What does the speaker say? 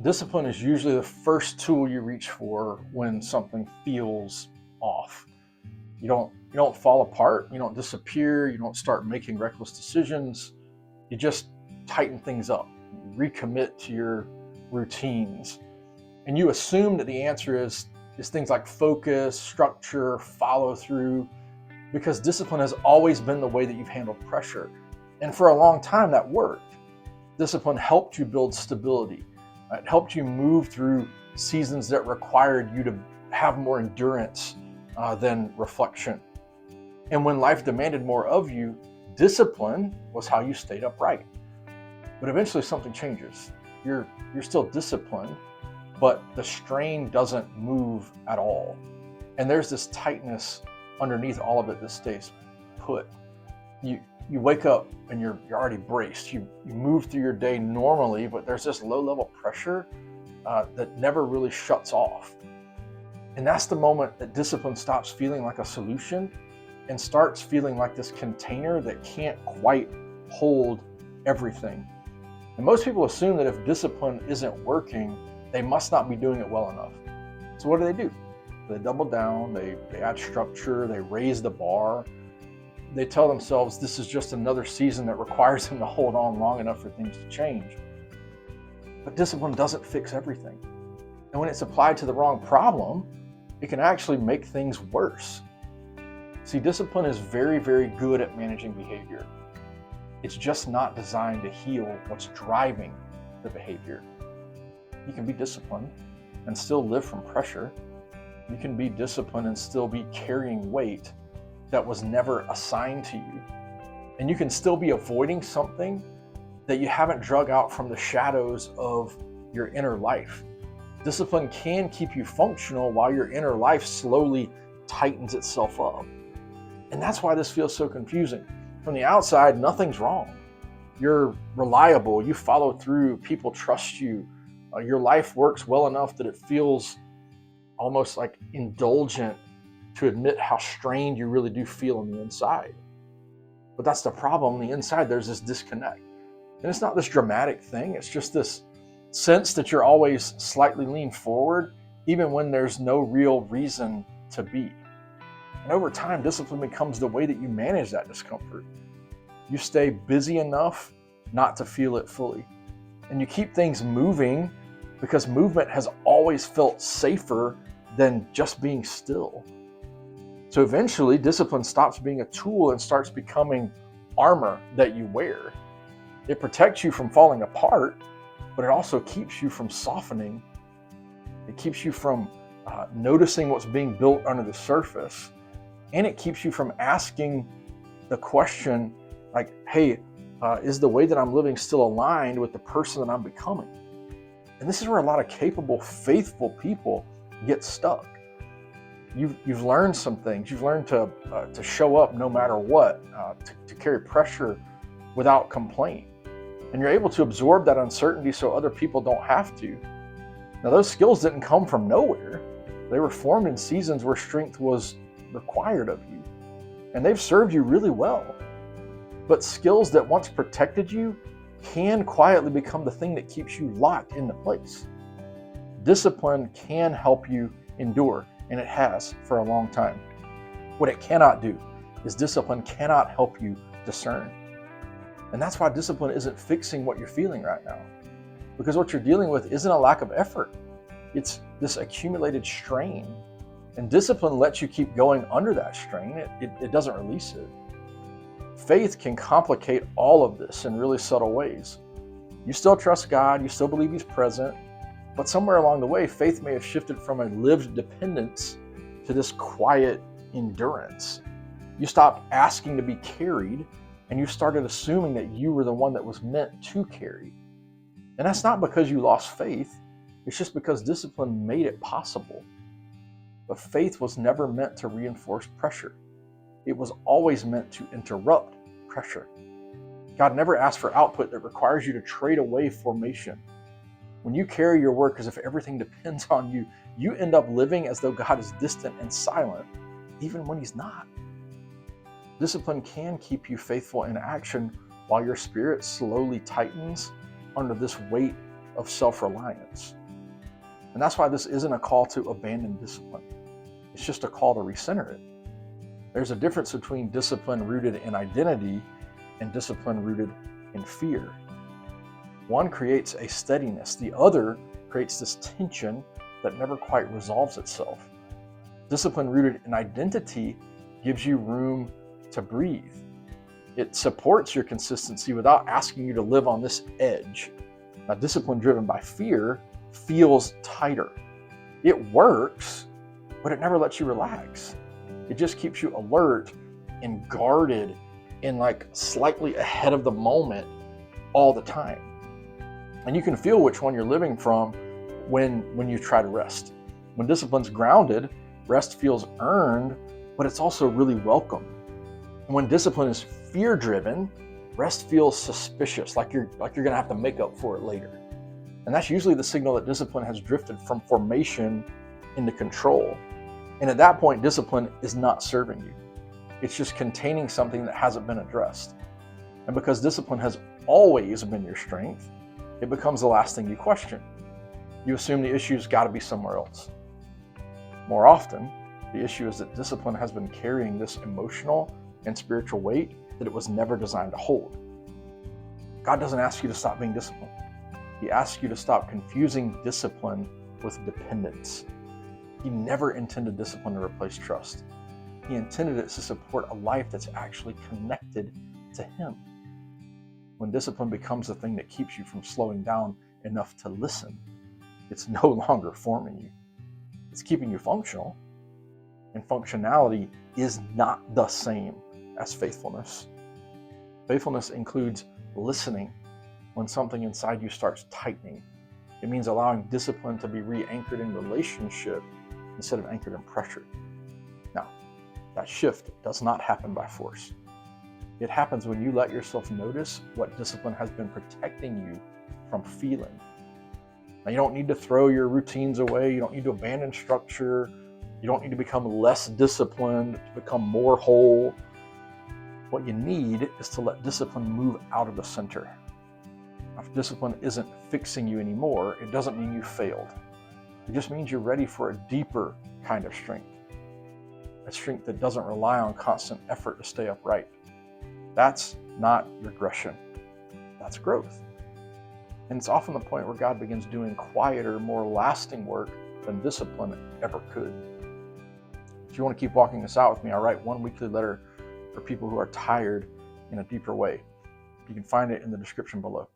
Discipline is usually the first tool you reach for when something feels off. You don't fall apart, you don't disappear, you don't start making reckless decisions. You just tighten things up, you recommit to your routines, and you assume that the answer is things like focus, structure, follow through, because discipline has always been the way that you've handled pressure. And for a long time that worked. Discipline helped you build stability. It helped you move through seasons that required you to have more endurance than reflection. And when life demanded more of you, discipline was how you stayed upright. But eventually something changes. You're still disciplined, but the strain doesn't move at all. And there's this tightness underneath all of it that stays put. You wake up and you're already braced. You move through your day normally, but there's this low level pressure that never really shuts off. And that's the moment that discipline stops feeling like a solution and starts feeling like this container that can't quite hold everything. And most people assume that if discipline isn't working, they must not be doing it well enough. So what do? They double down, they add structure, they raise the bar. They tell themselves this is just another season that requires them to hold on long enough for things to change. But discipline doesn't fix everything. And when it's applied to the wrong problem, it can actually make things worse. See, discipline is very, very good at managing behavior. It's just not designed to heal what's driving the behavior. You can be disciplined and still live from pressure. You can be disciplined and still be carrying weight that was never assigned to you. And you can still be avoiding something that you haven't drug out from the shadows of your inner life. Discipline can keep you functional while your inner life slowly tightens itself up. And that's why this feels so confusing. From the outside, nothing's wrong. You're reliable, you follow through, people trust you. Your life works well enough that it feels almost like indulgent to admit how strained you really do feel on the inside. But that's the problem. On the inside, there's this disconnect. And it's not this dramatic thing. It's just this sense that you're always slightly leaned forward, even when there's no real reason to be. And over time, discipline becomes the way that you manage that discomfort. You stay busy enough not to feel it fully. And you keep things moving because movement has always felt safer than just being still. So eventually, discipline stops being a tool and starts becoming armor that you wear. It protects you from falling apart, but it also keeps you from softening. It keeps you from noticing what's being built under the surface. And it keeps you from asking the question like, hey, is the way that I'm living still aligned with the person that I'm becoming? And this is where a lot of capable, faithful people get stuck. You've learned some things. You've learned to show up no matter what, to carry pressure without complaint. And you're able to absorb that uncertainty so other people don't have to. Now, those skills didn't come from nowhere. They were formed in seasons where strength was required of you. And they've served you really well. But skills that once protected you can quietly become the thing that keeps you locked into place. Discipline can help you endure, and it has for a long time. What it cannot do is discipline cannot help you discern. And that's why discipline isn't fixing what you're feeling right now. Because what you're dealing with isn't a lack of effort. It's this accumulated strain. And discipline lets you keep going under that strain. It doesn't release it. Faith can complicate all of this in really subtle ways. You still trust God, you still believe He's present, but somewhere along the way, faith may have shifted from a lived dependence to this quiet endurance. You stopped asking to be carried, and you started assuming that you were the one that was meant to carry. And that's not because you lost faith, it's just because discipline made it possible. But faith was never meant to reinforce pressure. It was always meant to interrupt pressure. God never asked for output that requires you to trade away formation. When you carry your work as if everything depends on you, you end up living as though God is distant and silent, even when He's not. Discipline can keep you faithful in action while your spirit slowly tightens under this weight of self-reliance. And that's why this isn't a call to abandon discipline. It's just a call to recenter it. There's a difference between discipline rooted in identity and discipline rooted in fear. One creates a steadiness. The other creates this tension that never quite resolves itself. Discipline rooted in identity gives you room to breathe. It supports your consistency without asking you to live on this edge. Now, discipline driven by fear feels tighter. It works, but it never lets you relax. It just keeps you alert and guarded and like slightly ahead of the moment all the time. And you can feel which one you're living from when you try to rest. When discipline's grounded, rest feels earned, but it's also really welcome. When discipline is fear-driven, rest feels suspicious, like you're gonna have to make up for it later. And that's usually the signal that discipline has drifted from formation into control. And at that point, discipline is not serving you. It's just containing something that hasn't been addressed. And because discipline has always been your strength, it becomes the last thing you question. You assume the issue's got to be somewhere else. More often, the issue is that discipline has been carrying this emotional and spiritual weight that it was never designed to hold. God doesn't ask you to stop being disciplined. He asks you to stop confusing discipline with dependence. He never intended discipline to replace trust. He intended it to support a life that's actually connected to Him. When discipline becomes the thing that keeps you from slowing down enough to listen, it's no longer forming you. It's keeping you functional. And functionality is not the same as faithfulness. Faithfulness includes listening when something inside you starts tightening. It means allowing discipline to be re-anchored in relationship instead of anchored in pressure. Now, that shift does not happen by force. It happens when you let yourself notice what discipline has been protecting you from feeling. Now, you don't need to throw your routines away. You don't need to abandon structure. You don't need to become less disciplined to become more whole. What you need is to let discipline move out of the center. If discipline isn't fixing you anymore, it doesn't mean you failed. It just means you're ready for a deeper kind of strength. A strength that doesn't rely on constant effort to stay upright. That's not regression. That's growth. And it's often the point where God begins doing quieter, more lasting work than discipline ever could. If you want to keep walking this out with me, I'll write one weekly letter for people who are tired in a deeper way. You can find it in the description below.